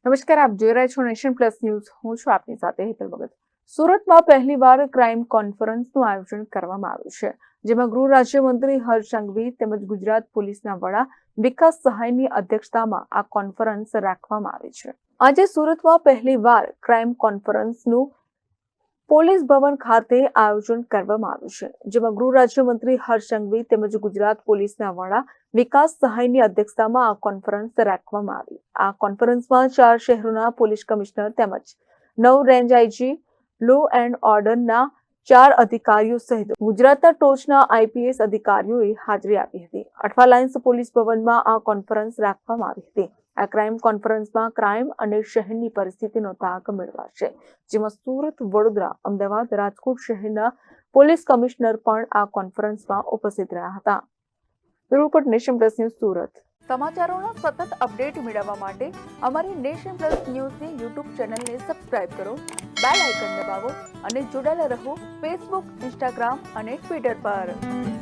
નમસ્કાર, આપ જોઈ રહ્યા છો નેશન પ્લસ ન્યૂઝ. હું છું આપની સાથે હેતલ ભગત. સુરતમાં પહેલીવાર ક્રાઇમ કોન્ફરન્સનું આયોજન કરવામાં આવ્યું છે, જેમાં ગૃહ રાજ્યમંત્રી હર્ષ સંઘવી તેમજ ગુજરાત પોલીસના વડા વિકાસ સહાયની અધ્યક્ષતામાં આ કોન્ફરન્સ રાખવામાં આવી છે. આજે સુરતમાં પહેલીવાર ક્રાઇમ કોન્ફરન્સનું પોલીસ ભવન ખાતે આયોજન કરવામાં આવ્યું છે, જેમાં ગૃહ રાજ્યમંત્રી હર્ષ સંઘવી તેમજ ગુજરાત પોલીસના વડા વિકાસ સહાયની અધ્યક્ષતામાં આ કોન્ફરન્સ રાખવામાં આવી. આ કોન્ફરન્સમાં 4 શહેરોના પોલીસ કમિશનર તેમજ 9 રેન્જ આઈજી, લો એન્ડ ઓર્ડરના 4 અધિકારીઓ સહિત ગુજરાતના ટોચના આઈપીએસ અધિકારીઓએ હાજરી આપી હતી. અઠવા લાઇન્સ પોલીસ ભવનમાં આ કોન્ફરન્સ રાખવામાં આવી હતી. આ ક્રાઇમ કોન્ફરન્સમાં ક્રાઇમ અને શહેરની પરિસ્થિતિનો તાગ મેળવાશે, જેમાં સુરત, વડોદરા, અમદાવાદ, રાજકોટ શહેરના પોલીસ કમિશનર પણ આ કોન્ફરન્સમાં ઉપસ્થિત રહ્યા હતા. Report nation plus news Surat. સમાચારોના સતત અપડેટ મેળવવા માટે અમારી નેશન પ્લસ ન્યૂઝની યુટ્યુબ ચેનલને સબસ્ક્રાઇબ કરો, બેલ આઇકન દબાવો અને જોડાયેલા રહો ફેસબુક, ઇન્સ્ટાગ્રામ અને ટ્વિટર પર.